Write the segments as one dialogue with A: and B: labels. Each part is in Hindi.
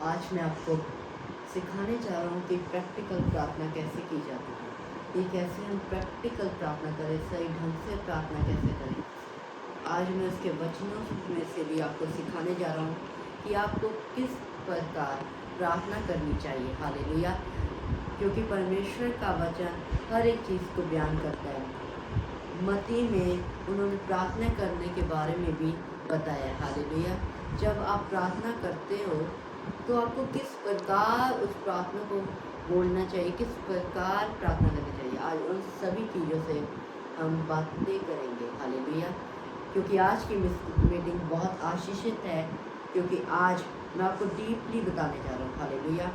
A: आज मैं आपको सिखाने जा रहा हूँ कि प्रैक्टिकल प्रार्थना कैसे की जाती है, कि कैसे हम प्रैक्टिकल प्रार्थना करें, सही ढंग से प्रार्थना कैसे करें। आज मैं उसके वचनों में से भी आपको सिखाने जा रहा हूँ कि आपको किस प्रकार प्रार्थना करनी चाहिए। हालेलुया। क्योंकि परमेश्वर का वचन हर एक चीज़ को बयान करता है। मत्ती में उन्होंने प्रार्थना करने के बारे में भी बताया। हालेलुया। जब आप प्रार्थना करते हो तो आपको किस प्रकार उस प्रार्थना को बोलना चाहिए, किस प्रकार प्रार्थना करनी चाहिए। आज उन सभी चीज़ों से हम बातें करेंगे। हालेलुया। क्योंकि आज की मीटिंग बहुत आशीषित है, क्योंकि आज मैं आपको डीपली बताने जा रहा हूँ। हालेलुया।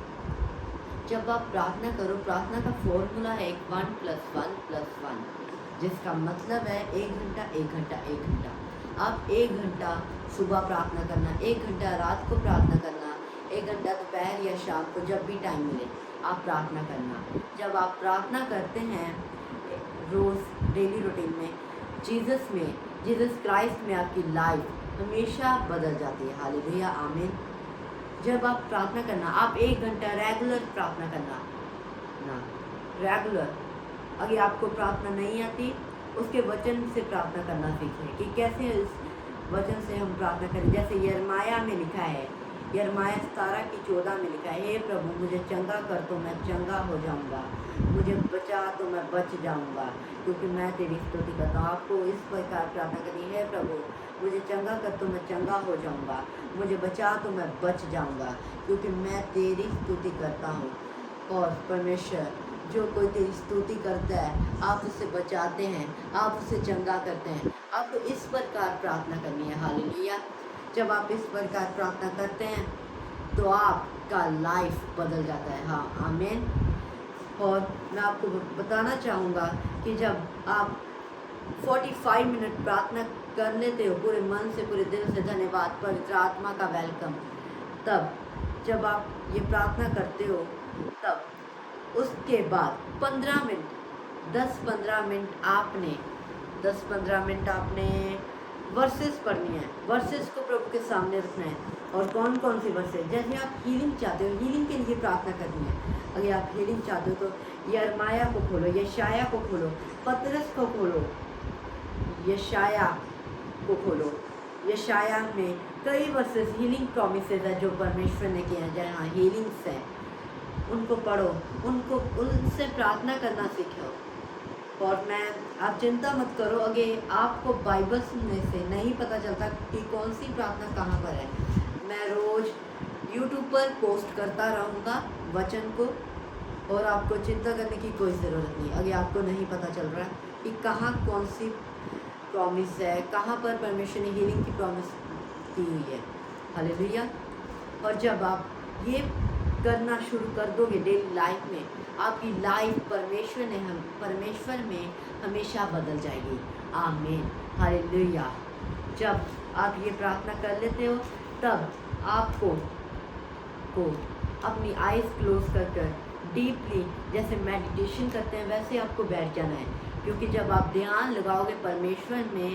A: जब आप प्रार्थना करो, प्रार्थना का फॉर्मूला है 1+1+1, जिसका मतलब है 1 घंटा 1 घंटा 1 घंटा। आप 1 घंटा सुबह प्रार्थना करना, 1 घंटा रात को प्रार्थना करना, 1 घंटा दोपहर या शाम को, जब भी टाइम मिले आप प्रार्थना करना। जब आप प्रार्थना करते हैं रोज़ डेली रूटीन में, जीसस क्राइस्ट में आपकी लाइफ हमेशा बदल जाती है। हालेलुया, आमीन। जब आप प्रार्थना करना, आप 1 घंटा रेगुलर प्रार्थना करना ना, रेगुलर। अगर आपको प्रार्थना नहीं आती, उसके वचन से प्रार्थना करना सीखें कि कैसे इस वचन से हम प्रार्थना करें। जैसे यिर्मयाह में लिखा है, यिर्मयाह 17:14 में लिखा है, हे प्रभु मुझे चंगा कर तो मैं चंगा हो जाऊंगा, मुझे बचा तो मैं बच जाऊंगा, क्योंकि मैं तेरी स्तुति करता हूँ। आपको इस प्रकार प्रार्थना करनी है, प्रभु मुझे चंगा कर तो मैं चंगा हो जाऊंगा, मुझे बचा तो मैं बच जाऊंगा, क्योंकि मैं तेरी स्तुति करता हूँ। और परमेश्वर, जो कोई तेरी स्तुति करता है, आप उससे बचाते हैं, आप उससे चंगा करते हैं। आपको इस प्रकार प्रार्थना करनी है। हालेलुया। जब आप इस प्रकार प्रार्थना करते हैं तो आपका लाइफ बदल जाता है। हाँ, आमीन। और मैं आपको बताना चाहूँगा कि जब आप 45 मिनट प्रार्थना कर लेते हो पूरे मन से, पूरे दिल से, धन्यवाद, पवित्र आत्मा का वेलकम, तब जब आप ये प्रार्थना करते हो, तब उसके बाद 15 मिनट 10-15 मिनट आपने वर्सेस पढ़नी है। वर्सेस को प्रभु के सामने रखना है। और कौन कौन सी वर्सेस? जैसे आप हीलिंग चाहते हो, हीलिंग के लिए प्रार्थना करनी है। अगर आप हीलिंग चाहते हो तो यिर्मयाह को खोलो, यशायाह को खोलो, पतरस को खोलो, यशायाह को खोलो। यशायाह में कई वर्सेस हीलिंग प्रॉमिसेस है जो परमेश्वर ने किए हैं, जहाँ हीलिंग्स है, उनको पढ़ो, उनसे प्रार्थना करना सीखो। और आप चिंता मत करो अगर आपको बाइबल सुनने से नहीं पता चलता कि कौन सी प्रार्थना कहाँ पर है। मैं रोज़ यूट्यूब पर पोस्ट करता रहूँगा वचन को, और आपको चिंता करने की कोई ज़रूरत नहीं। अगर आपको नहीं पता चल रहा है कि कहाँ कौन सी प्रॉमिस है, कहाँ पर परमेश्वर ने हीलिंग की प्रॉमिस दी हुई है। हालेलुया। और जब आप ये करना शुरू कर दोगे डेली लाइफ में, आपकी लाइफ परमेश्वर में हमेशा बदल जाएगी। आमीन, हालेलुया। जब आप ये प्रार्थना कर लेते हो, तब आपको अपनी आइज़ क्लोज कर डीपली, जैसे मेडिटेशन करते हैं वैसे आपको बैठ जाना है। क्योंकि जब आप ध्यान लगाओगे परमेश्वर में,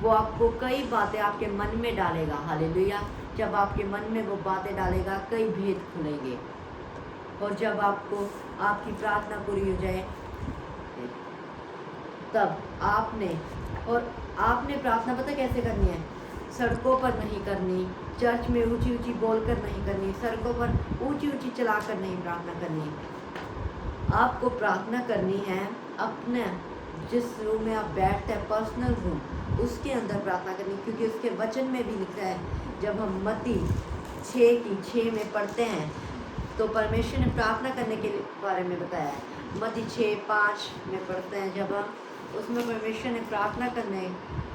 A: वो आपको कई बातें आपके मन में डालेगा। हालेलुया। जब आपके मन में वो बातें डालेगा, कई भेद खुलेंगे। और जब आपकी प्रार्थना पूरी हो जाए, तब आपने प्रार्थना पता कैसे करनी है? सड़कों पर नहीं करनी, चर्च में ऊंची ऊंची बोलकर नहीं करनी, सड़कों पर ऊंची ऊंची चलाकर नहीं प्रार्थना करनी। आपको प्रार्थना करनी है अपने जिस रूम में आप बैठते हैं, पर्सनल रूम, उसके अंदर प्रार्थना करनी। क्योंकि उसके वचन में भी लिखा है, जब हम मत्ती 6:6 में पढ़ते हैं तो परमेश्वर ने प्रार्थना करने के बारे में बताया है। मत्ती 6:5 में पढ़ते हैं जब हम, उसमें परमेश्वर ने प्रार्थना करने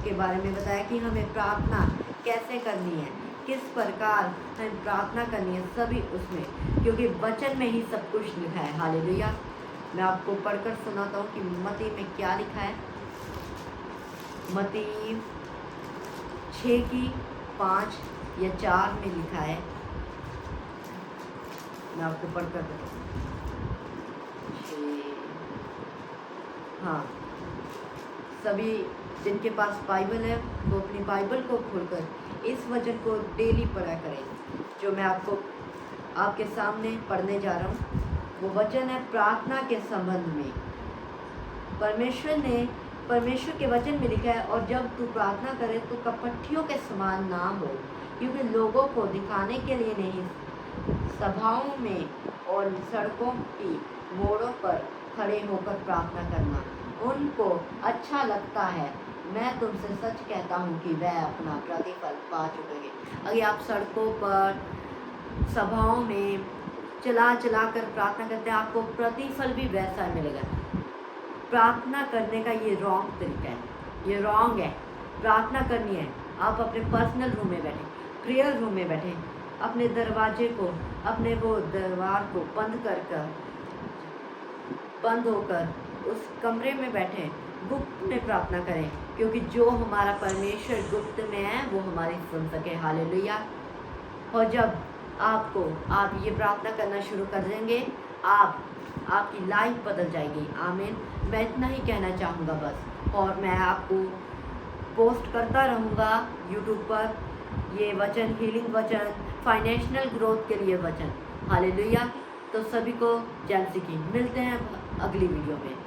A: के बारे में बताया कि हमें प्रार्थना कैसे करनी है, किस प्रकार हमें प्रार्थना करनी है, सभी उसमें, क्योंकि वचन में ही सब कुछ लिखा है। हालेलुया। मैं आपको पढ़कर सुनाता हूँ कि मत्ती में क्या लिखा है। मत्ती 6:5 या 4 में लिखा है। मैं आपको पढ़कर बताऊँ। हाँ, सभी जिनके पास बाइबल है वो अपनी बाइबल को खोलकर इस वचन को डेली पढ़ा करें, जो मैं आपको आपके सामने पढ़ने जा रहा हूँ। वो वचन है प्रार्थना के संबंध में। परमेश्वर के वचन में लिखा है, और जब तू प्रार्थना करे तो कपटियों के समान ना हो, क्योंकि लोगों को दिखाने के लिए नहीं, सभाओं में और सड़कों की मोड़ों पर खड़े होकर प्रार्थना करना उनको अच्छा लगता है। मैं तुमसे सच कहता हूँ कि वह अपना प्रतिफल पा चुकेंगे। अगर आप सड़कों पर, सभाओं में चला कर प्रार्थना करते हैं, आपको प्रतिफल भी वैसा मिलेगा। प्रार्थना करने का ये रॉन्ग तरीका है, ये रॉन्ग है। प्रार्थना करनी है, आप अपने पर्सनल रूम में बैठे, प्रेयर रूम में बैठे, अपने दरवाजे को, अपने वो दरबार को बंद होकर उस कमरे में बैठे गुप्त में प्रार्थना करें, क्योंकि जो हमारा परमेश्वर गुप्त में है वो हमारी सुन सके। हालेलुया। और जब आप ये प्रार्थना करना शुरू कर देंगे, आपकी लाइफ बदल जाएगी। आमीन। मैं इतना ही कहना चाहूँगा बस, और मैं आपको पोस्ट करता रहूँगा यूट्यूब पर ये वचन, हीलिंग वचन, फाइनेंशियल ग्रोथ के लिए वचन। हालेलुया। तो सभी को जय मसीह की। मिलते हैं अगली वीडियो में।